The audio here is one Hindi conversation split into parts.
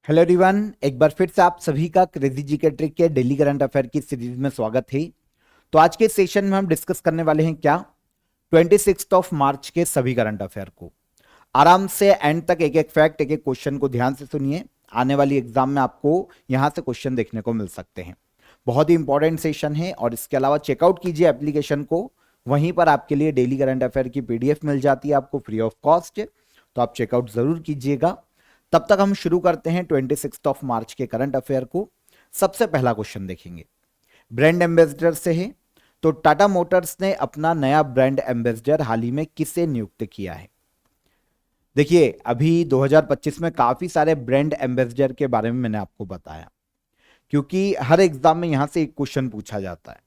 हेलो एवरीवन, एक बार फिर से आप सभी का क्रेजी जी के ट्रिक के डेली करंट अफेयर की सीरीज में स्वागत है। तो आज के सेशन में हम डिस्कस करने वाले हैं क्या 26 मार्च के सभी करंट अफेयर को। आराम से एंड तक एक एक फैक्ट, एक एक क्वेश्चन को ध्यान से सुनिए। आने वाली एग्जाम में आपको यहां से क्वेश्चन देखने को मिल सकते हैं। बहुत ही इंपॉर्टेंट सेशन है और इसके अलावा चेकआउट कीजिए एप्लीकेशन को। वहीं पर आपके लिए डेली करंट अफेयर की पीडीएफ मिल जाती है आपको फ्री ऑफ कॉस्ट, तो आप चेकआउट जरूर कीजिएगा। तब तक हम शुरू करते हैं 26 मार्च के करंट अफेयर को। सबसे पहला क्वेश्चन देखेंगे, ब्रांड एम्बेसडर से है। तो टाटा मोटर्स ने अपना नया ब्रांड एम्बेसडर हाल ही में किसे नियुक्त किया है? देखिए, अभी 2025 में काफी सारे ब्रांड एम्बेसडर के बारे में मैंने आपको बताया, क्योंकि हर एग्जाम में यहां से एक क्वेश्चन पूछा जाता है,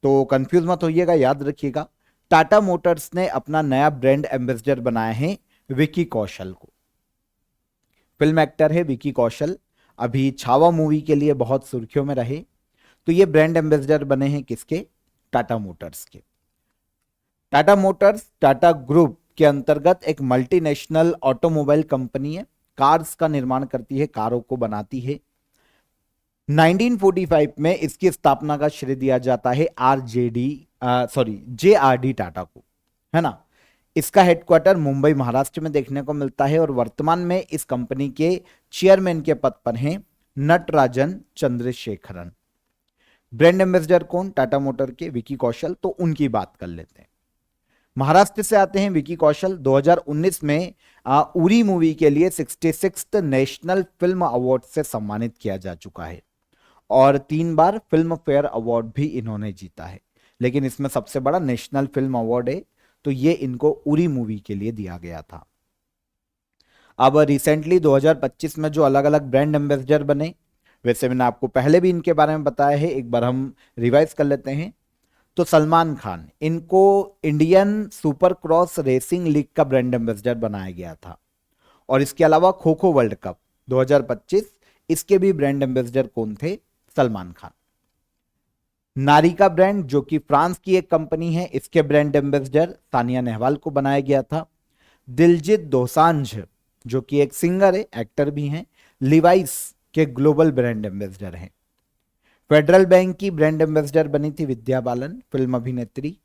तो कंफ्यूज मत होइएगा, याद रखिएगा। टाटा मोटर्स ने अपना नया ब्रांड एम्बेसडर बनाया है विकी कौशल को। फिल्म एक्टर है विकी कौशल, अभी छावा मूवी के लिए बहुत सुर्खियों में रहे। तो ये ब्रांड एम्बेसडर बने हैं किसके? टाटा मोटर्स के। टाटा मोटर्स टाटा ग्रुप के अंतर्गत एक मल्टीनेशनल ऑटोमोबाइल कंपनी है, कार्स का निर्माण करती है, कारों को बनाती है। 1945 में इसकी स्थापना का श्रेय दिया जाता है JRD टाटा को, है ना। इसका हेडक्वार्टर मुंबई महाराष्ट्र में देखने को मिलता है और वर्तमान में इस कंपनी के चेयरमैन के पद पर हैं नटराजन चंद्रशेखरन। ब्रांड एम्बेसडर कौन? टाटा मोटर के विकी कौशल, तो उनकी बात कर लेते हैं। महाराष्ट्र से आते हैं विकी कौशल। 2019 में उरी मूवी के लिए 66th नेशनल फिल्म अवार्ड से सम्मानित किया जा चुका है और 3 बार फिल्म फेयर अवार्ड भी इन्होंने जीता है, लेकिन इसमें सबसे बड़ा नेशनल फिल्म अवार्ड है, तो ये इनको उरी मूवी के लिए दिया गया था। अब रिसेंटली 2025 में जो अलग अलग ब्रांड एम्बेसडर बने, वैसे मैंने आपको पहले भी इनके बारे में बताया है, एक बार हम रिवाइज कर लेते हैं। तो सलमान खान, इनको Indian super cross racing league का ब्रांड एम्बेसडर बनाया गया था। और इसके अलावा खो खो वर्ल्ड कप 2025, इसके भी ब्रांड एम्बेसडर कौन थे? सलमान खान। नारिका ब्रांड, जो कि फ्रांस की एक कंपनी है, इसके ब्रांड एम्बेसडर सानिया नेहवाल को बनाया गया था। दिलजीत दोसांझ, जो कि एक सिंगर है, एक्टर भी हैं, लिवाइस के ग्लोबल ब्रांड एम्बेसडर हैं। फेडरल बैंक की ब्रांड एम्बेसडर बनी थी विद्या बालन, फिल्म अभिनेत्री।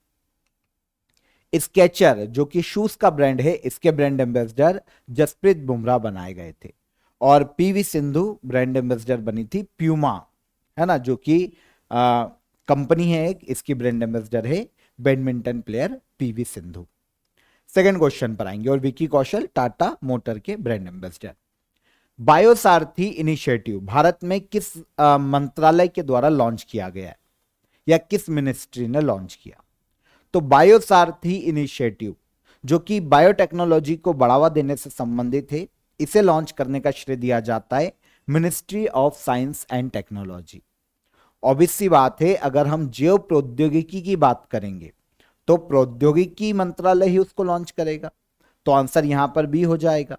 स्केचर, जो कि शूज का ब्रांड है, इसके ब्रांड एम्बेसडर जसप्रीत बुमराह बनाए गए थे। और पीवी सिंधु ब्रांड एम्बेसडर बनी थी प्यूमा, है ना, जो कि कंपनी है एक, इसकी ब्रांड एम्बेसडर है badminton player PV Sindhu. Second question पर आएंगे, और विकी कौशल टाटा मोटर के ब्रांड एम्बेसडर। बायोसारथी इनिशिएटिव भारत में किस मंत्रालय के द्वारा लॉन्च किया गया है, या किस मिनिस्ट्री ने लॉन्च किया? तो बायोसारथी इनिशिएटिव, जो कि बायोटेक्नोलॉजी को बढ़ावा देने से संबंधित है, इसे लॉन्च करने का श्रेय दिया जाता है ministry of science and technology. Obviously बात है, अगर हम जैव प्रौद्योगिकी की बात करेंगे तो प्रौद्योगिकी मंत्रालय ही उसको लॉन्च करेगा, तो आंसर यहां पर भी हो जाएगा।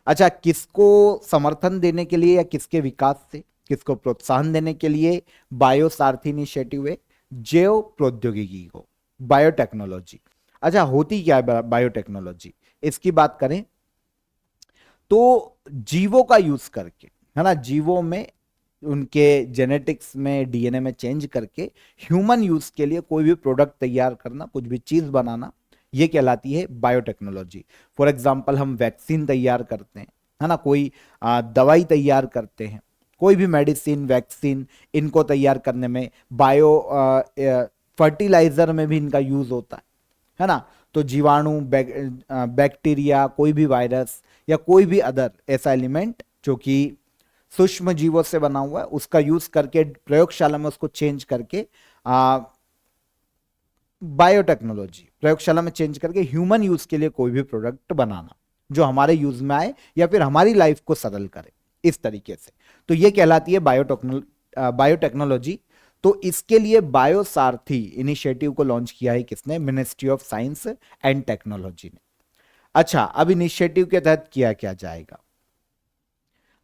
अच्छा, किसको समर्थन देने के लिए या किसके विकास से, किसको प्रोत्साहन देने के लिए बायोसारथी इनिशिएटिव है? जैव प्रौद्योगिकी को, बायोटेक्नोलॉजी। अच्छा, होती क्या है बायोटेक्नोलॉजी? इसकी बात करें तो जीवों का यूज करके, है ना, जीवों में उनके जेनेटिक्स में, डीएनए में चेंज करके ह्यूमन यूज के लिए कोई भी प्रोडक्ट तैयार करना, कुछ भी चीज बनाना, ये कहलाती है बायोटेक्नोलॉजी। फॉर एग्जांपल, हम वैक्सीन तैयार करते हैं, है ना, कोई दवाई तैयार करते हैं, कोई भी मेडिसिन, वैक्सीन, इनको तैयार करने में बायो फर्टिलाइजर में भी इनका यूज होता है ना। तो जीवाणु, बैक्टीरिया, कोई भी वायरस या कोई भी अदर ऐसा एलिमेंट जो कि सूक्ष्म जीवों से बना हुआ है, उसका यूज करके प्रयोगशाला में उसको चेंज करके बायोटेक्नोलॉजी, प्रयोगशाला में चेंज करके ह्यूमन यूज के लिए कोई भी प्रोडक्ट बनाना जो हमारे यूज में आए या फिर हमारी लाइफ को सरल करे, इस तरीके से, तो ये कहलाती है बायोटेक्नोलॉजी। तो इसके लिए बायोसारथी इनिशिएटिव को लॉन्च किया है किसने? Ministry of science and technology ने। अच्छा, अब इनिशिएटिव के तहत किया क्या जाएगा?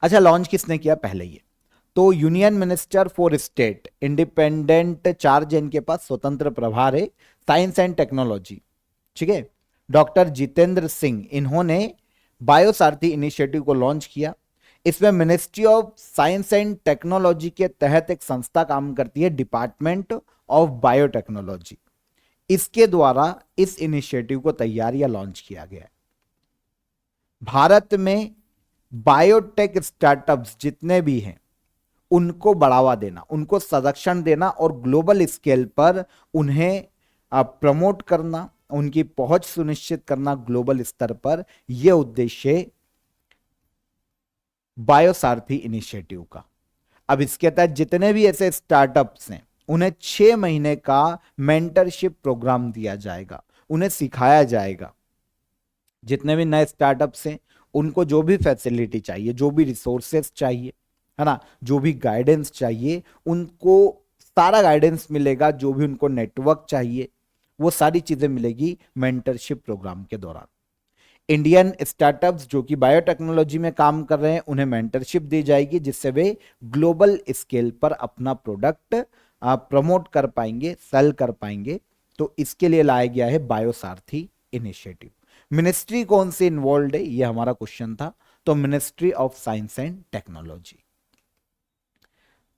अच्छा, लॉन्च किसने किया? पहले ये तो union minister for state, independent charge, इनके पास स्वतंत्र प्रभार है, साइंस एंड टेक्नोलॉजी, ठीक है। डॉक्टर जितेंद्र सिंह, इन्होंने बायोसारथी इनिशिएटिव को लॉन्च किया। इसमें ministry of science and technology के तहत एक संस्था काम करती है, डिपार्टमेंट ऑफ बायोटेक्नोलॉजी। इसके द्वारा इस इनिशिएटिव को तैयार या लॉन्च किया गया है। भारत में बायोटेक स्टार्टअप्स जितने भी हैं उनको बढ़ावा देना, उनको संरक्षण देना और ग्लोबल स्केल पर उन्हें प्रमोट करना, उनकी पहुंच सुनिश्चित करना ग्लोबल स्तर पर, यह उद्देश्य बायोसारथी इनिशिएटिव का। अब इसके तहत जितने भी ऐसे स्टार्टअप्स हैं उन्हें 6 महीने का मेंटरशिप प्रोग्राम दिया जाएगा, उन्हें सिखाया जाएगा। जितने भी नए स्टार्टअप्स हैं उनको जो भी फैसिलिटी चाहिए, जो भी रिसोर्सेस चाहिए, है ना, जो भी गाइडेंस चाहिए, उनको सारा गाइडेंस मिलेगा। जो भी उनको नेटवर्क चाहिए वो सारी चीजें मिलेगी मेंटरशिप प्रोग्राम के दौरान। इंडियन स्टार्टअप्स जो कि बायोटेक्नोलॉजी में काम कर रहे हैं उन्हें मेंटरशिप दी जाएगी, जिससे वे ग्लोबल स्केल पर अपना प्रोडक्ट प्रमोट कर पाएंगे, सेल कर पाएंगे। तो इसके लिए लाया गया है बायोसारथी इनिशिएटिव। मिनिस्ट्री कौन सी इन्वॉल्व है, यह हमारा क्वेश्चन था। तो ministry of science and technology.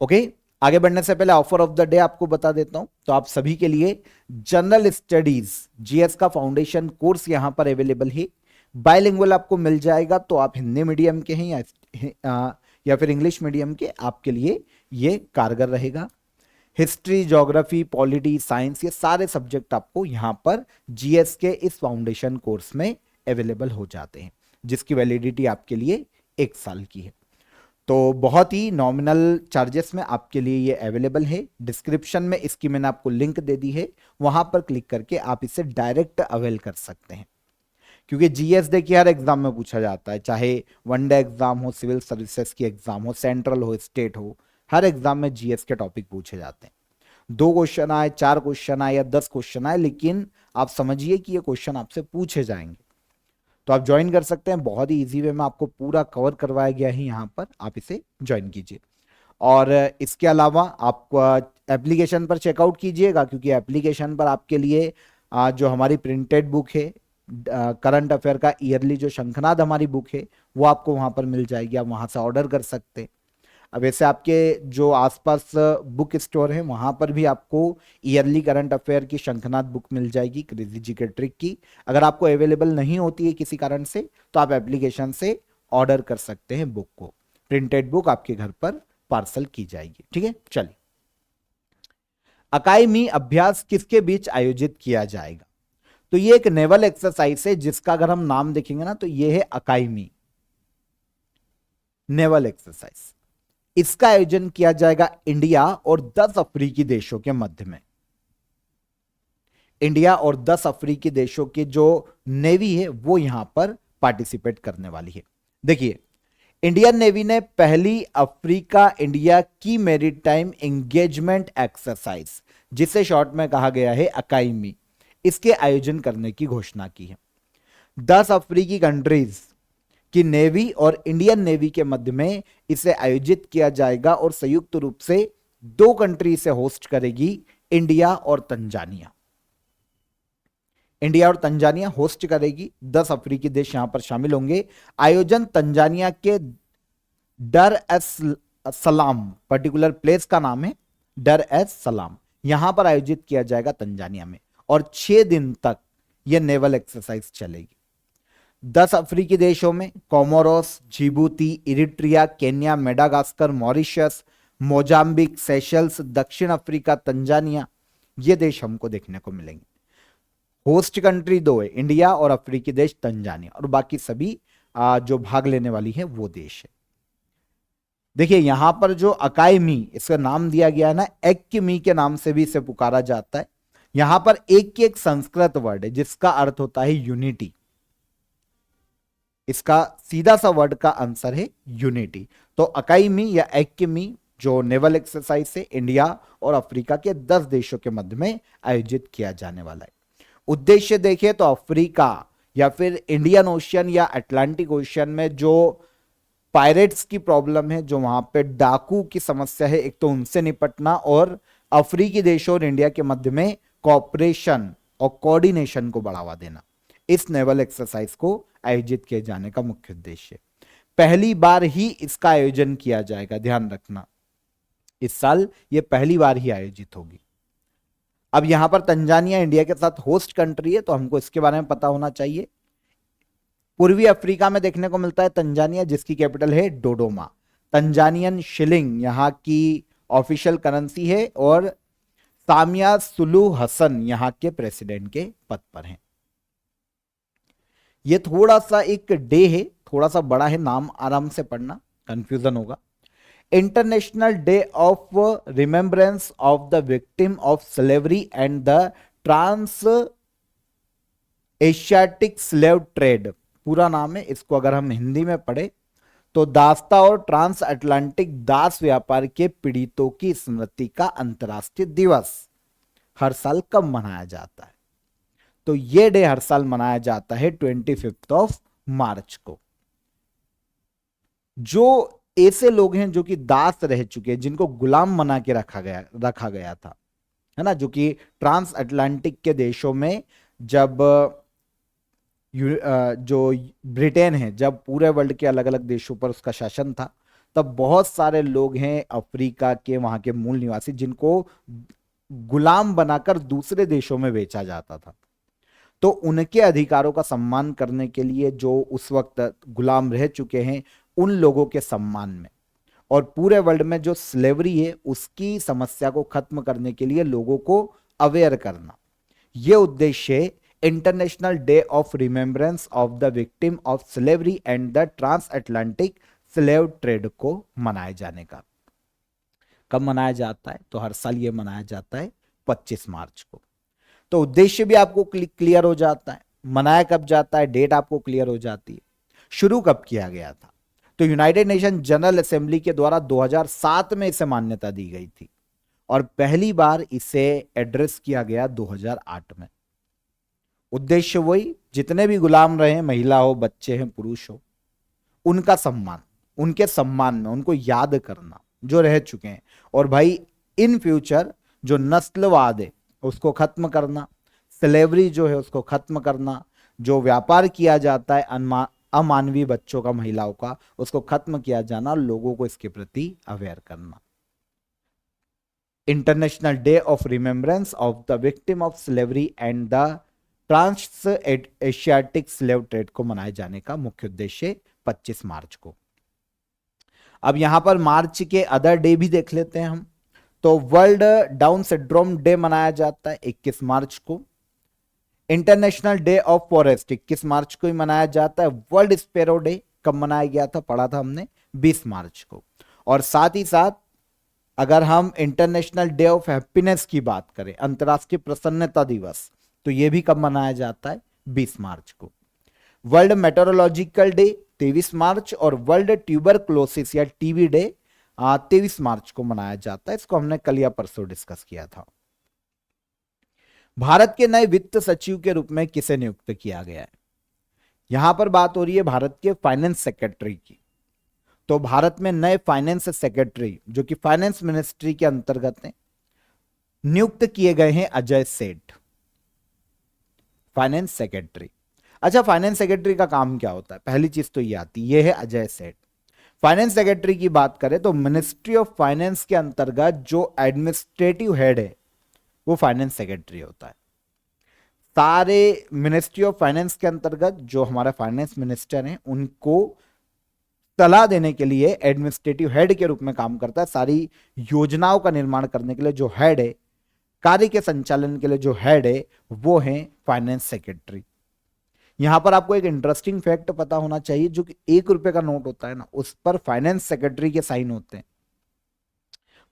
Okay, आगे बढ़ने से पहले ऑफर ऑफ द डे आपको बता देता हूं। तो आप सभी के लिए जनरल स्टडीज जीएस का फाउंडेशन कोर्स यहां पर अवेलेबल है। बायलिंगुअल आपको मिल जाएगा, तो आप हिंदी मीडियम के हैं या फिर इंग्लिश मीडियम के, आपके लिए ये कारगर रहेगा। हिस्ट्री, ज्योग्राफी, पॉलिटी, साइंस, ये सारे सब्जेक्ट आपको यहां पर जीएस के इस फाउंडेशन कोर्स में अवेलेबल हो जाते हैं, जिसकी वैलिडिटी आपके लिए 1 साल की है। तो बहुत ही नॉमिनल चार्जेस में आपके लिए ये अवेलेबल है। डिस्क्रिप्शन में इसकी मैंने आपको लिंक दे दी है, वहां पर क्लिक करके आप इसे डायरेक्ट अवेल कर सकते हैं। क्योंकि जीएस देखिए हर एग्जाम में पूछा जाता है, चाहे वनडे एग्जाम हो, सिविल सर्विसेज की एग्जाम हो, सेंट्रल हो, स्टेट हो, हर एग्जाम में जीएस के टॉपिक पूछे जाते हैं। 2 क्वेश्चन आए, 4 क्वेश्चन आए या 10 क्वेश्चन आए, लेकिन आप समझिए कि ये क्वेश्चन आपसे पूछे जाएंगे। तो आप ज्वाइन कर सकते हैं, बहुत ही इजी वे में आपको पूरा कवर करवाया गया है यहाँ पर, आप इसे ज्वाइन कीजिए। और इसके अलावा आप एप्लीकेशन पर चेकआउट कीजिएगा, क्योंकि एप्लीकेशन पर आपके लिए जो हमारी प्रिंटेड बुक है, करंट अफेयर का ईयरली जो शंखनाद हमारी बुक है, वो आपको वहां पर मिल जाएगी, आप वहां से ऑर्डर कर सकते हैं। अब ऐसे आपके जो आसपास बुक स्टोर है वहां पर भी आपको ईयरली करंट अफेयर की शंखनाद बुक मिल जाएगी, क्रेजी जीके ट्रिक की। अगर आपको अवेलेबल नहीं होती है किसी कारण से, तो आप एप्लीकेशन से ऑर्डर कर सकते हैं बुक को, प्रिंटेड बुक आपके घर पर पार्सल की जाएगी। ठीक है, चलिए। अकाई अभ्यास किसके बीच आयोजित किया जाएगा? तो ये एक नेवल एक्सरसाइज है, जिसका अगर हम नाम देखेंगे ना तो ये है अकाई नेवल एक्सरसाइज। इसका आयोजन किया जाएगा इंडिया और 10 अफ्रीकी देशों के मध्य में। इंडिया और 10 अफ्रीकी देशों की जो नेवी है वो यहां पर पार्टिसिपेट करने वाली है। देखिए, इंडियन नेवी ने पहली अफ्रीका इंडिया की मैरीटाइम एंगेजमेंट एक्सरसाइज, जिसे शॉर्ट में कहा गया है अकाई, इसके आयोजन करने की घोषणा की है। 10 अफ्रीकी कंट्रीज कि नेवी और इंडियन नेवी के मध्य में इसे आयोजित किया जाएगा और संयुक्त रूप से 2 कंट्री से होस्ट करेगी, इंडिया और तंजानिया। इंडिया और तंजानिया होस्ट करेगी, 10 अफ्रीकी देश यहां पर शामिल होंगे। आयोजन तंजानिया के डर एस सलाम, पर्टिकुलर प्लेस का नाम है डर एस सलाम, यहां पर आयोजित किया जाएगा तंजानिया में, और 6 दिन तक यह नेवल एक्सरसाइज चलेगी। 10 अफ्रीकी देशों में Comoros, Djibouti, Eritrea, Kenya, Madagascar, Mauritius, Mozambique, Seychelles, दक्षिण अफ्रीका, तंजानिया, ये देश हमको देखने को मिलेंगे। होस्ट कंट्री 2 है, इंडिया और अफ्रीकी देश तंजानिया, और बाकी सभी जो भाग लेने वाली है वो देश है। देखिए यहां पर जो अकाई, इसका नाम दिया गया है ना, एक्मी के नाम से भी इसे पुकारा जाता है। यहां पर एक संस्कृत वर्ड है जिसका अर्थ होता है यूनिटी। इसका सीधा सा वर्ड का आंसर है यूनिटी। तो अकाई या एक्मी जो नेवल एक्सरसाइज है इंडिया और अफ्रीका के 10 देशों के मध्य में आयोजित किया जाने वाला है। उद्देश्य देखिए तो अफ्रीका या फिर इंडियन ओशियन या अटलांटिक ओशियन में जो पायरेट्स की प्रॉब्लम है, जो वहां पे डाकू की समस्या है, एक तो उनसे निपटना, और अफ्रीकी देशों और इंडिया के मध्य में कोऑपरेशन और कोऑर्डिनेशन को बढ़ावा देना, इस नेवल एक्सरसाइज को आयोजित किए जाने का मुख्य उद्देश्य। पहली बार ही इसका आयोजन किया जाएगा, ध्यान रखना, इस साल ये पहली बार ही आयोजित होगी। अब यहां पर तंजानिया इंडिया के साथ होस्ट कंट्री है, तो हमको इसके बारे में पता होना चाहिए। पूर्वी अफ्रीका में देखने को मिलता है तंजानिया, जिसकी कैपिटल है डोडोमा। तंजानियन शिलिंग यहां की ऑफिशियल करेंसी है और सामिया सुलू हसन यहां के प्रेसिडेंट के पद पर हैं। ये थोड़ा सा एक डे है, थोड़ा सा बड़ा है, नाम आराम से पढ़ना, कंफ्यूजन होगा। International day of remembrance of the victim of slavery and the trans Asiatic slave trade, पूरा नाम है। इसको अगर हम हिंदी में पढ़े तो दास्ता और ट्रांस अटलांटिक दास व्यापार के पीड़ितों की स्मृति का अंतर्राष्ट्रीय दिवस हर साल कब मनाया जाता है? तो ये डे हर साल मनाया जाता है 25 मार्च को। जो ऐसे लोग हैं जो कि दास रह चुके हैं, जिनको गुलाम बना के रखा गया था, है ना, जो कि ट्रांस अटलांटिक के देशों में जब जो ब्रिटेन है, जब पूरे वर्ल्ड के अलग अलग देशों पर उसका शासन था, तब बहुत सारे लोग हैं अफ्रीका के, वहां के मूल निवासी, जिनको गुलाम बनाकर दूसरे देशों में बेचा जाता था। तो उनके अधिकारों का सम्मान करने के लिए, जो उस वक्त गुलाम रह चुके हैं, उन लोगों के सम्मान में, और पूरे वर्ल्ड में जो स्लेवरी है उसकी समस्या को खत्म करने के लिए लोगों को अवेयर करना, यह उद्देश्य international day of remembrance of the victim of slavery and the trans Atlantic slave trade को मनाए जाने का। कब मनाया जाता है? तो हर साल यह मनाया जाता है 25 मार्च को। तो उद्देश्य भी आपको क्लियर हो जाता है, मनाया कब जाता है, डेट आपको क्लियर हो जाती है। शुरू कब किया गया था? तो यूनाइटेड नेशन जनरल असेंबली के द्वारा 2007 में इसे मान्यता दी गई थी और पहली बार इसे एड्रेस किया गया 2008 में। उद्देश्य वही, जितने भी गुलाम रहे, महिला हो, बच्चे हैं, पुरुष हो, उनका सम्मान, उनके सम्मान में उनको याद करना जो रह चुके हैं, और भाई इन फ्यूचर जो नस्लवाद है उसको खत्म करना, स्लेवरी जो है उसको खत्म करना, जो व्यापार किया जाता है अमानवीय बच्चों का, महिलाओं का, उसको खत्म किया जाना, लोगों को इसके प्रति अवेयर करना। International day of remembrance of the victim of slavery and the trans Asiatic slave trade को मनाए जाने का मुख्य उद्देश्य 25 मार्च को। अब यहां पर मार्च के अदर डे भी देख लेते हैं हम। तो वर्ल्ड डाउन सिंड्रोम डे मनाया जाता है 21 मार्च को। इंटरनेशनल डे ऑफ फॉरेस्ट 21 मार्च को ही मनाया जाता है। वर्ल्ड स्पैरो डे कब मनाया गया था, पढ़ा था हमने, 20 मार्च को। और साथ ही साथ अगर हम इंटरनेशनल डे ऑफ हैप्पीनेस की बात करें, अंतर्राष्ट्रीय प्रसन्नता दिवस, तो यह भी कब मनाया जाता है, 20 मार्च को। वर्ल्ड मेट्रोलॉजिकल डे 23 मार्च और वर्ल्ड ट्यूबरक्लोसिस या टीबी डे 23 मार्च को मनाया जाता है। इसको हमने कल या परसों डिस्कस किया था। भारत के नए वित्त सचिव के रूप में किसे नियुक्त किया गया है? यहां पर बात हो रही है भारत के फाइनेंस सेक्रेटरी की। तो भारत में नए फाइनेंस सेक्रेटरी जो कि फाइनेंस मिनिस्ट्री के अंतर्गत हैं, नियुक्त किए गए हैं अजय सेठ, फाइनेंस सेक्रेटरी। अच्छा, फाइनेंस सेक्रेटरी का काम क्या होता है? पहली चीज तो ये आती, ये है अजय सेठ। फाइनेंस सेक्रेटरी की बात करें तो मिनिस्ट्री ऑफ फाइनेंस के अंतर्गत जो एडमिनिस्ट्रेटिव हेड है वो फाइनेंस सेक्रेटरी होता है। सारे मिनिस्ट्री ऑफ फाइनेंस के अंतर्गत जो हमारा फाइनेंस मिनिस्टर हैं उनको सलाह देने के लिए एडमिनिस्ट्रेटिव हेड के रूप में काम करता है। सारी योजनाओं का निर्माण करने के लिए जो हेड है, कार्य के संचालन के लिए जो हेड है, वो है फाइनेंस सेक्रेटरी। यहां पर आपको एक इंटरेस्टिंग फैक्ट पता होना चाहिए, जो कि 1 रुपए का नोट होता है ना, उस पर फाइनेंस सेक्रेटरी के साइन होते हैं।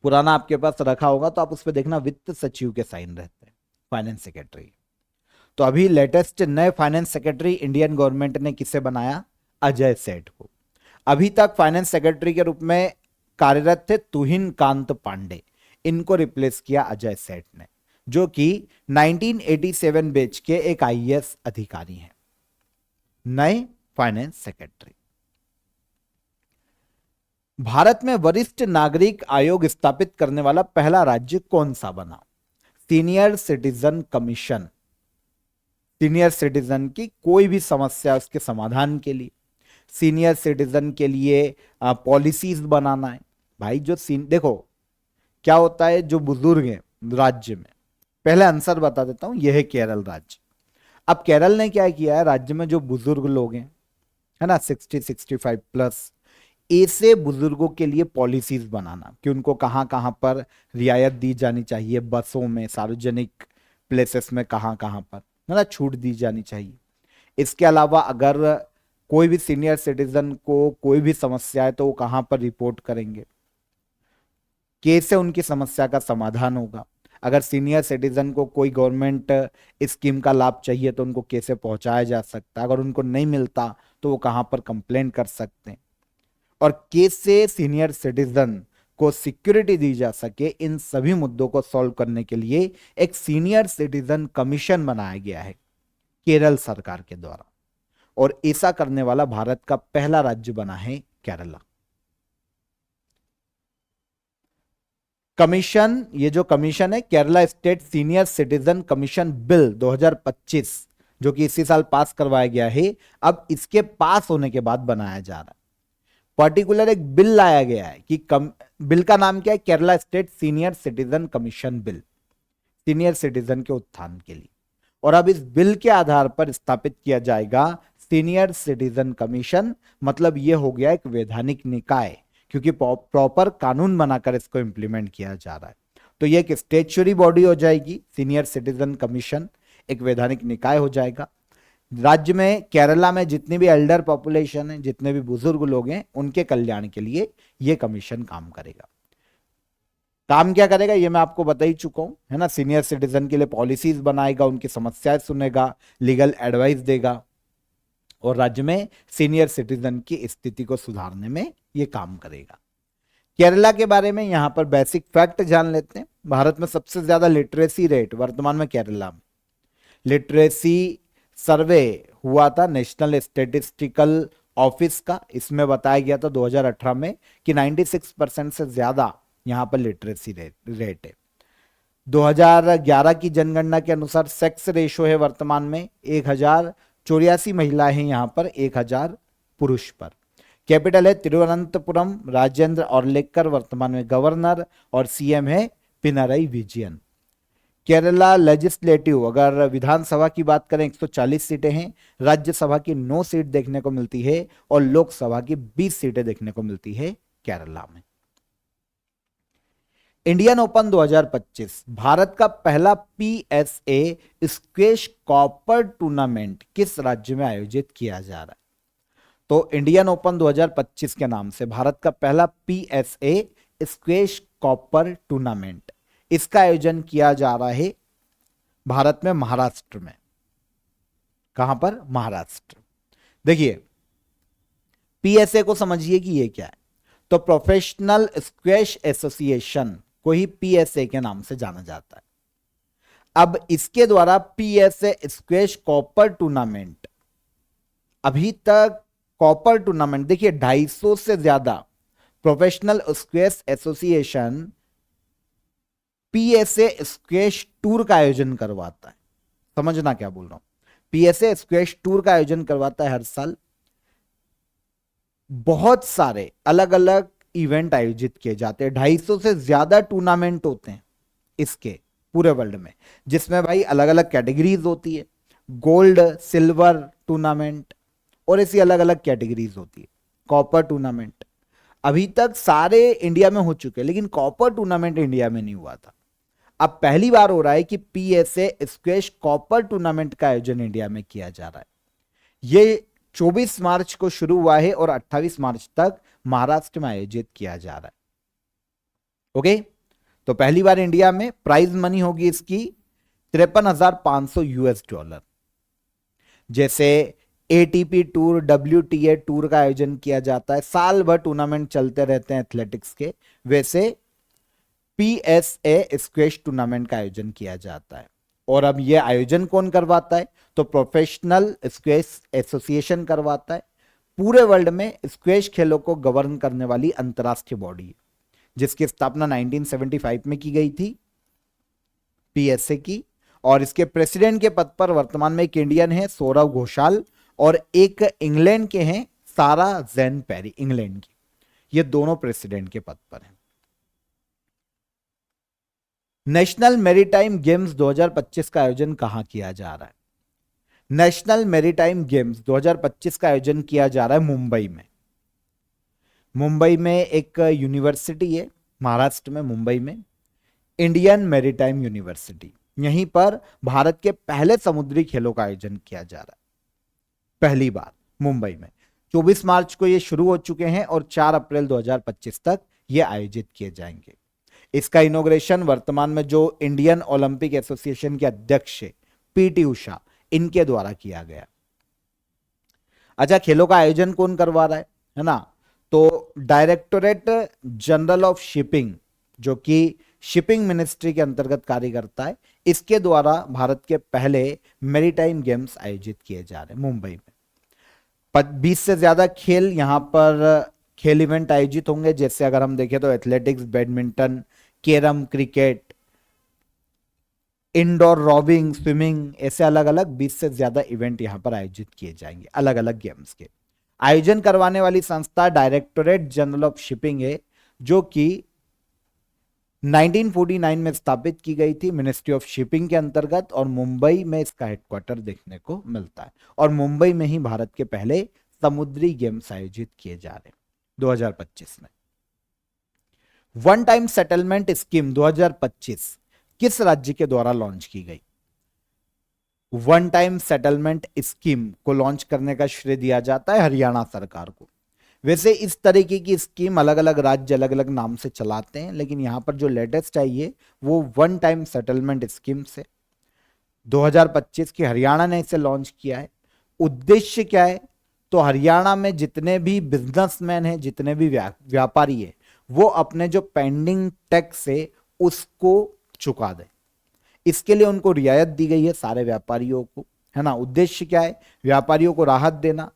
पुराना आपके पास रखा होगा तो आप उस पर देखना वित्त सचिव के साइन रहते हैं, फाइनेंस सेक्रेटरी। तो अभी लेटेस्ट नए फाइनेंस सेक्रेटरी इंडियन गवर्नमेंट ने किसे बनाया? अजय सेठ को। अभी तक फाइनेंस सेक्रेटरी के रूप में कार्यरत थे तुहिन कांत पांडे, इनको रिप्लेस किया अजय सेठ ने, जो कि 1987 बैच के एक आईएएस अधिकारी हैं। नए फाइनेंस सेक्रेटरी। भारत में वरिष्ठ नागरिक आयोग स्थापित करने वाला पहला राज्य कौन सा बना? Senior citizen commission. Senior citizen की कोई भी समस्या उसके समाधान के लिए सीनियर सिटीजन के लिए पॉलिसीज बनाना है। भाई जो देखो क्या होता है, जो बुजुर्ग हैं राज्य में, पहले आंसर बता देता हूं, यह है केरल राज्य। अब केरल ने क्या किया है, राज्य में जो बुजुर्ग लोग हैं, है ना, 60-65 प्लस, ऐसे बुजुर्गों के लिए पॉलिसीज बनाना कि उनको कहाँ कहाँ पर रियायत दी जानी चाहिए, बसों में, सार्वजनिक प्लेसेस में कहाँ कहाँ पर, है ना, छूट दी जानी चाहिए। इसके अलावा अगर कोई भी सीनियर सिटीजन को कोई भी समस्या है तो वो कहाँ पर रिपोर्ट करेंगे, कैसे उनकी समस्या का समाधान होगा। अगर सीनियर सिटीजन को कोई गवर्नमेंट स्कीम का लाभ चाहिए तो उनको कैसे पहुंचाया जा सकता है, अगर उनको नहीं मिलता तो वो कहाँ पर कंप्लेन कर सकते हैं, और कैसे सीनियर सिटीजन को सिक्योरिटी दी जा सके, इन सभी मुद्दों को सॉल्व करने के लिए एक सीनियर सिटीजन कमीशन बनाया गया है केरल सरकार के द्वारा, और ऐसा करने वाला भारत का पहला राज्य बना है केरला। कमीशन, ये जो कमीशन है Kerala state senior citizen commission bill 2025, जो कि इसी साल पास करवाया गया है, अब इसके पास होने के बाद बनाया जा रहा है। पर्टिकुलर एक बिल लाया गया है कि बिल का नाम क्या है, Kerala state senior citizen commission bill, senior citizen के उत्थान के लिए। और अब इस बिल के आधार पर स्थापित किया जाएगा सीनियर सिटीजन कमीशन, मतलब यह हो गया एक वैधानिक निकाय, क्योंकि प्रॉपर कानून बनाकर इसको इंप्लीमेंट किया जा रहा है। तो यह एक स्टेचुरी बॉडी हो जाएगी सीनियर सिटीजन कमीशन, एक वैधानिक निकाय हो जाएगा। राज्य में, केरला में जितनी भी एल्डर पॉपुलेशन है, जितने भी बुजुर्ग लोग हैं, उनके कल्याण के लिए यह कमीशन काम करेगा। काम क्या करेगा ये मैं आपको बता ही चुका हूं, है ना। सीनियर सिटीजन के लिए पॉलिसीज बनाएगा, उनकी समस्याएं सुनेगा, लीगल एडवाइस देगा, और राज्य में सीनियर सिटीजन की स्थिति को सुधारने में यह काम करेगा। केरला के बारे में यहां पर बेसिक फैक्ट जान लेते हैं। भारत में सबसे ज्यादा लिटरेसी रेट वर्तमान में केरला में, लिटरेसी सर्वे हुआ था नेशनल स्टेटिस्टिकल ऑफिस का, इसमें बताया गया था 2018 में कि 96% से ज्यादा यहां पर लिटरेसी रेट है। 2011 की जनगणना के अनुसार सेक्स रेशो है वर्तमान में 1084 महिलाएं हैं यहां पर 1000 पुरुष पर। कैपिटल है तिरुवनंतपुरम, राजेंद्र औरलेकर वर्तमान में गवर्नर, और सीएम है पिनरई विजयन। केरला लेजिस्लेटिव, अगर विधानसभा की बात करें 140 सीटें हैं, राज्यसभा की 9 सीट देखने को मिलती है, और लोकसभा की 20 सीटें देखने को मिलती है केरला में। इंडियन ओपन 2025, भारत का पहला पीएसए स्क्वैश कॉपर टूर्नामेंट किस राज्य में आयोजित किया जा रहा है? तो इंडियन ओपन 2025 के नाम से भारत का पहला पीएसए स्क्वैश कॉपर टूर्नामेंट, इसका आयोजन किया जा रहा है भारत में महाराष्ट्र में। कहां पर? महाराष्ट्र। देखिए पीएसए को समझिए कि ये क्या है, तो प्रोफेशनल स्क्वैश एसोसिएशन को ही पीएसए के नाम से जाना जाता है। अब इसके द्वारा पीएसए स्क्वैश कॉपर टूर्नामेंट, अभी तक कॉपर टूर्नामेंट देखिए 250 से ज्यादा professional squash association PSA squash tour का आयोजन करवाता है। समझना क्या बोल रहा हूं, पीएसए स्क्वैश टूर का आयोजन करवाता है हर साल। बहुत सारे अलग अलग इवेंट आयोजित किए जाते हैं, 250 से ज्यादा टूर्नामेंट होते हैं इसके पूरे वर्ल्ड में, जिसमें भाई अलग अलग कैटेगरीज होती है, गोल्ड, सिल्वर टूर्नामेंट, और ऐसी अलग अलग कैटेगरीज होती है। कॉपर टूर्नामेंट अभी तक सारे इंडिया में हो चुके हैं, लेकिन कॉपर टूर्नामेंट इंडिया में नहीं हुआ था। अब पहली बार हो रहा है कि पीएसए स्क्वैश कॉपर टूर्नामेंट का आयोजन इंडिया में किया जा रहा है। ये 24 मार्च को शुरू हुआ है और 28 मार्च तक महाराष्ट्र में आयोजित किया जा रहा है। ओके, तो पहली बार इंडिया में प्राइज मनी होगी इसकी 53,500 यूएस डॉलर। जैसे एटीपी टूर, डब्ल्यूटीए टूर का आयोजन किया जाता है, साल भर टूर्नामेंट चलते रहते हैं एथलेटिक्स के, वैसे पीएसए स्क्वैश टूर्नामेंट का आयोजन किया जाता है। और अब यह आयोजन कौन करवाता है? तो प्रोफेशनल स्क्वैश एसोसिएशन करवाता है। पूरे वर्ल्ड में स्क्वैश खेलों को गवर्न करने वाली अंतरराष्ट्रीय बॉडी है, जिसकी स्थापना 1975 में की गई थी, पीएसए की। और इसके प्रेसिडेंट के पद पर वर्तमान में एक इंडियन है सौरव घोषाल, और एक इंग्लैंड के हैं सारा जैन पेरी इंग्लैंड की, ये दोनों प्रेसिडेंट के पद पर हैं। नेशनल मैरीटाइम गेम्स 2025 का आयोजन कहां किया जा रहा है? नेशनल मैरीटाइम गेम्स 2025 का आयोजन किया जा रहा है मुंबई में। मुंबई में एक यूनिवर्सिटी है, महाराष्ट्र में, मुंबई में, इंडियन मैरीटाइम यूनिवर्सिटी। यहीं पर भारत के पहले समुद्री खेलों का आयोजन किया जा रहा है, पहली बार मुंबई में। 24 मार्च को ये शुरू हो चुके हैं और 4 अप्रैल 2025 तक ये आयोजित किए जाएंगे। इसका इनॉग्रेशन वर्तमान में जो इंडियन ओलंपिक एसोसिएशन के अध्यक्ष पीटी उषा, इनके द्वारा किया गया। अच्छा, खेलों का आयोजन कौन करवा रहा है ना? तो डायरेक्टोरेट जनरल ऑफ शिपिंग, जो कि शिपिंग मिनिस्ट्री के अंतर्गत कार्य करता है, इसके द्वारा भारत के पहले मैरीटाइम गेम्स आयोजित किए जा रहे हैं मुंबई में। 20 से ज्यादा खेल यहां पर खेल इवेंट आयोजित होंगे, जैसे अगर हम देखें तो athletics, badminton, carrom, cricket, indoor rowing, swimming, ऐसे अलग अलग 20 से ज्यादा इवेंट यहां पर आयोजित किए जाएंगे अलग अलग गेम्स के। आयोजन करवाने वाली संस्था डायरेक्टोरेट जनरल ऑफ शिपिंग है, जो कि 1949 में स्थापित की गई थी मिनिस्ट्री ऑफ शिपिंग के अंतर्गत, और मुंबई में इसका हेडक्वार्टर देखने को मिलता है। और मुंबई में ही भारत के पहले समुद्री गेम्स आयोजित किए जा रहे हैं 2025 में। वन टाइम सेटलमेंट स्कीम 2025 किस राज्य के द्वारा लॉन्च की गई? वन टाइम सेटलमेंट स्कीम को लॉन्च करने का श्रेय दिया जाता है हरियाणा सरकार को। वैसे इस तरीके की स्कीम अलग अलग राज्य अलग अलग नाम से चलाते हैं, लेकिन यहां पर जो लेटेस्ट आई है वो वन टाइम सेटलमेंट स्कीम से 2025 की हरियाणा ने इसे लॉन्च किया है। उद्देश्य क्या है? तो हरियाणा में जितने भी बिजनेसमैन हैं, जितने भी व्यापारी है, वो अपने जो पेंडिंग टैक्स है उसको चुका दें। इसके लिए उनको रियायत दी गई है सारे व्यापारियों को, है ना। उद्देश्य क्या है? व्यापारियों को राहत देना,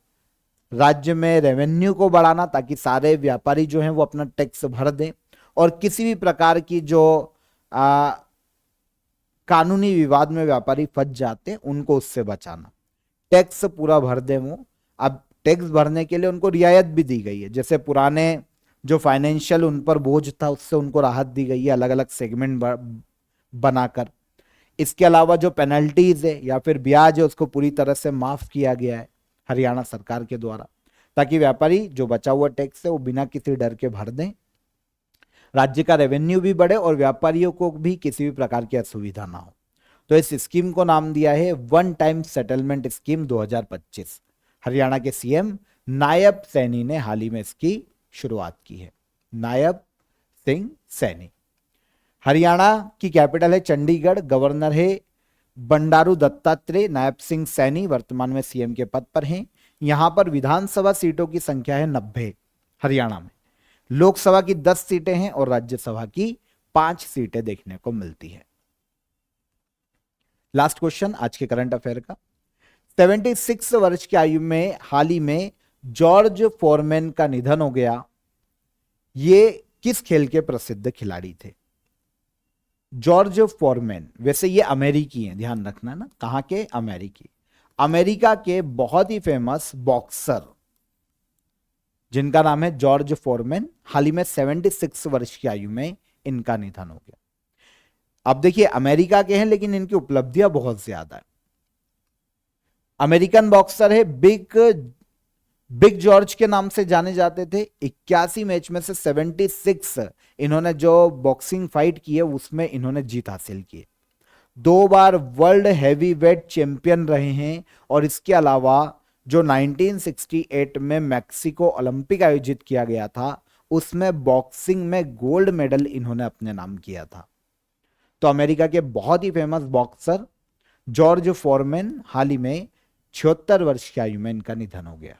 राज्य में रेवेन्यू को बढ़ाना, ताकि सारे व्यापारी जो हैं वो अपना टैक्स भर दें, और किसी भी प्रकार की जो कानूनी विवाद में व्यापारी फंस जाते हैं उनको उससे बचाना, टैक्स पूरा भर दें वो। अब टैक्स भरने के लिए उनको रियायत भी दी गई है, जैसे पुराने जो फाइनेंशियल उन पर बोझ था उससे उनको राहत दी गई है अलग अलग सेगमेंट बनाकर। इसके अलावा जो पेनल्टीज है या फिर ब्याज है उसको पूरी तरह से माफ किया गया है हरियाणा सरकार के द्वारा, ताकि व्यापारी जो बचा हुआ टैक्स है वो बिना किसी डर के भर दें, राज्य का रेवेन्यू भी बढ़े और व्यापारियों को भी किसी भी प्रकार की असुविधा ना हो। तो इस स्कीम को नाम दिया है one time settlement scheme 2025। Haryana के सीएम नायब सैनी ने हाल ही में इसकी शुरुआत की है, नायब सिंह सैनी। हरियाणा की कैपिटल है चंडीगढ़, गवर्नर है बंडारू दत्तात्रेय, नायब सिंह सैनी वर्तमान में सीएम के पद पर हैं। यहां पर विधानसभा सीटों की संख्या है 90 हरियाणा में, लोकसभा की 10 सीटें हैं और राज्यसभा की 5 सीटें देखने को मिलती है। लास्ट क्वेश्चन आज के करंट अफेयर का। 76 वर्ष की आयु में हाल ही में जॉर्ज फोरमैन का निधन हो गया। ये किस खेल के प्रसिद्ध खिलाड़ी थे? जॉर्ज फोरमैन, वैसे ये अमेरिकी हैं, ध्यान रखना ना, कहां के? अमेरिकी। अमेरिका के बहुत ही फेमस बॉक्सर जिनका नाम है जॉर्ज फोरमैन, हाल ही में 76 वर्ष की आयु में इनका निधन हो गया। अब देखिए अमेरिका के हैं लेकिन इनकी उपलब्धियां बहुत ज्यादा है। अमेरिकन बॉक्सर है, बिग जॉर्ज के नाम से जाने जाते थे। 81 मैच में से 76 इन्होंने जो बॉक्सिंग फाइट की है उसमें इन्होंने जीत हासिल की है। 2 बार वर्ल्ड हैवीवेट चैंपियन रहे हैं, और इसके अलावा जो 1968 में मैक्सिको ओलंपिक आयोजित किया गया था उसमें बॉक्सिंग में गोल्ड मेडल इन्होंने अपने नाम किया था। तो अमेरिका के बहुत ही फेमस बॉक्सर जॉर्ज फोरमैन, हाल ही में 76 वर्ष की आयु में इनका निधन हो गया।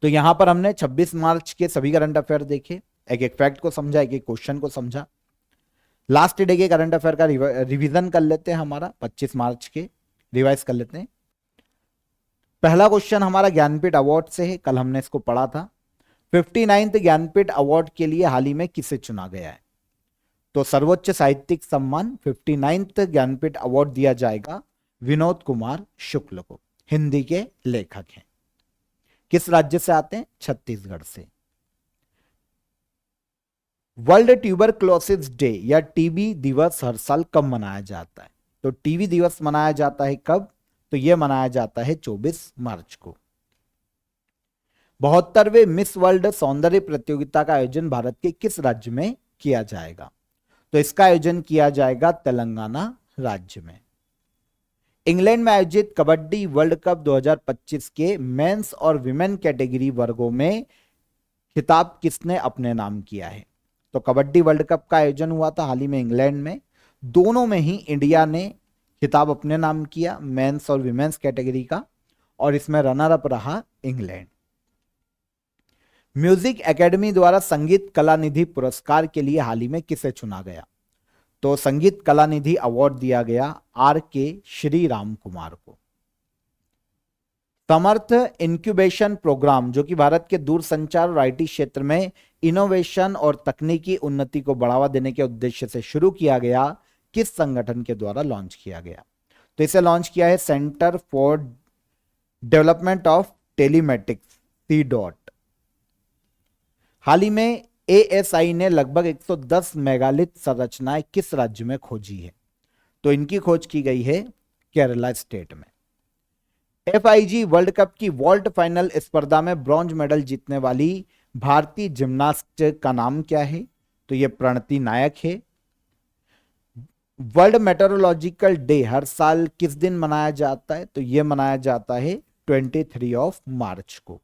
तो यहां पर हमने 26 मार्च के सभी करंट अफेयर देखे, एक एक फैक्ट को समझा, एक एक क्वेश्चन को समझा। लास्ट डे के करंट अफेयर का रिवीजन कर लेते हैं, हमारा 25 मार्च के रिवाइज कर लेते हैं। पहला क्वेश्चन हमारा ज्ञानपीठ अवार्ड से है, कल हमने इसको पढ़ा था। 59th ज्ञानपीठ अवार्ड के लिए हाल ही में किसे चुना गया है? तो सर्वोच्च साहित्यिक सम्मान 59th ज्ञानपीठ अवार्ड दिया जाएगा विनोद कुमार शुक्ल को, हिंदी के लेखक हैं। किस राज्य से आते हैं? छत्तीसगढ़ से। वर्ल्ड ट्यूबरक्लोसिस डे या टीबी दिवस हर साल कब मनाया जाता है? तो टीबी दिवस मनाया जाता है कब? तो यह मनाया जाता है 24 मार्च को। 72वें मिस वर्ल्ड सौंदर्य प्रतियोगिता का आयोजन भारत के किस राज्य में किया जाएगा? तो इसका आयोजन किया जाएगा तेलंगाना राज्य में। इंग्लैंड में आयोजित कबड्डी वर्ल्ड कप 2025 के मेंस और विमेन कैटेगरी वर्गों में खिताब किसने अपने नाम किया है? तो कबड्डी वर्ल्ड कप का आयोजन हुआ था हाल ही में इंग्लैंड में, दोनों में ही इंडिया ने खिताब अपने नाम किया, मेंस और विमेन्स कैटेगरी का, और इसमें रनर अप रहा इंग्लैंड। म्यूजिक एकेडमी द्वारा संगीत कला निधि पुरस्कार के लिए हाल ही में किसे चुना गया? तो संगीत कला निधि अवार्ड दिया गया R.K. श्री राम कुमार को। समर्थ इंक्यूबेशन प्रोग्राम, जो कि भारत के दूरसंचार और आईटी क्षेत्र में इनोवेशन और तकनीकी उन्नति को बढ़ावा देने के उद्देश्य से शुरू किया गया, किस संगठन के द्वारा लॉन्च किया गया? तो इसे लॉन्च किया है centre for development of telematics C. हाल ही में ASI ने लगभग 110 मेगालिथ संरचनाएं किस राज्य में खोजी है? तो इनकी खोज की गई है केरला स्टेट में। FIG वर्ल्ड कप की वॉल्ट फाइनल स्पर्धा में ब्रॉन्ज मेडल जीतने वाली भारतीय जिम्नास्ट का नाम क्या है? तो यह प्रणति नायक है। वर्ल्ड मेट्रोलॉजिकल डे हर साल किस दिन मनाया जाता है? तो यह मनाया जाता है 23 मार्च को।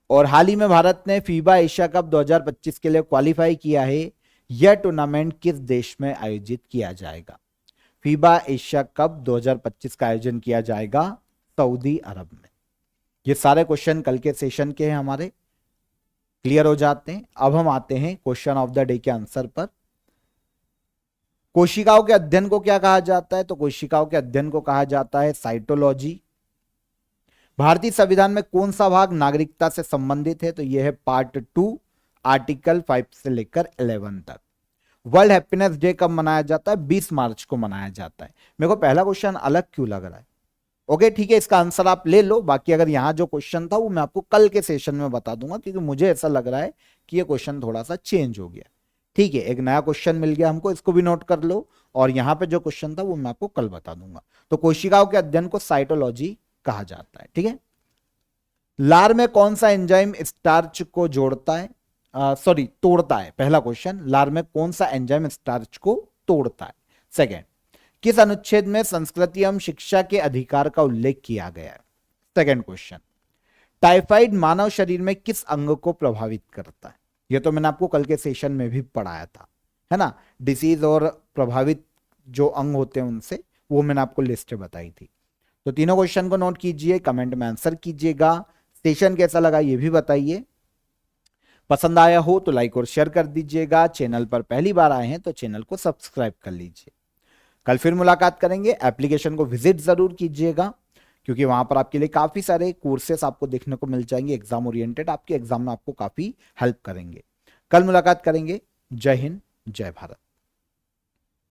और हाल ही में भारत ने फीबा एशिया कप 2025 के लिए क्वालिफाई किया है। यह टूर्नामेंट किस देश में आयोजित किया जाएगा? फीबा एशिया कप 2025 का आयोजन किया जाएगा सऊदी अरब में। ये सारे क्वेश्चन कल के सेशन के हैं हमारे, क्लियर हो जाते हैं। अब हम आते हैं क्वेश्चन ऑफ द डे के आंसर पर। कोशिकाओं के अध्ययन को क्या कहा जाता है? तो कोशिकाओं के अध्ययन को कहा जाता है साइटोलॉजी। भारतीय संविधान में कौन सा भाग नागरिकता से संबंधित है? तो यह है पार्ट 2, आर्टिकल 5 से लेकर 11 तक। वर्ल्ड हैप्पीनेस डे कब मनाया जाता है? 20 मार्च को मनाया जाता है। मेरे को पहला क्वेश्चन अलग क्यों लग रहा है? ओके ठीक है, इसका आंसर आप ले लो। बाकी अगर यहां जो क्वेश्चन था वो मैं आपको कल के सेशन में बता दूंगा, क्योंकि मुझे ऐसा लग रहा है कि ये क्वेश्चन थोड़ा सा चेंज हो गया। ठीक है, एक नया क्वेश्चन मिल गया हमको, इसको भी नोट कर लो। और यहां पे जो क्वेश्चन था वो मैं आपको कल बता दूंगा। तो कोशिकाओं के अध्ययन को साइटोलॉजी कहा जाता है। ठीक है, लार में कौन सा एंजाइम स्टार्च को जोड़ता है, तोड़ता है? पहला क्वेश्चन, लार में कौन सा एंजाइम स्टार्च को तोड़ता है? सेकंड, किस अनुच्छेद में संस्कृति एवं शिक्षा के अधिकार का उल्लेख किया गया है? सेकंड क्वेश्चन, टाइफाइड मानव शरीर में किस अंग को प्रभावित करता है? यह तो मैंने आपको कल के सेशन में भी पढ़ाया था, है ना। डिसीज और प्रभावित जो अंग होते हैं उनसे, वो मैंने आपको लिस्ट बताई थी। तो तीनों क्वेश्चन को नोट कीजिए, कमेंट में आंसर कीजिएगा। सेशन कैसा लगा ये भी बताइए। पसंद आया हो तो लाइक और शेयर कर दीजिएगा। चैनल पर पहली बार आए हैं तो चैनल को सब्सक्राइब कर लीजिए। कल फिर मुलाकात करेंगे। एप्लीकेशन को विजिट जरूर कीजिएगा, क्योंकि वहां पर आपके लिए काफी सारे कोर्सेस आपको देखने को मिल जाएंगे एग्जाम ओरिएंटेड, आपके एग्जाम में आपको काफी हेल्प करेंगे। कल मुलाकात करेंगे। जय हिंद, जय भारत।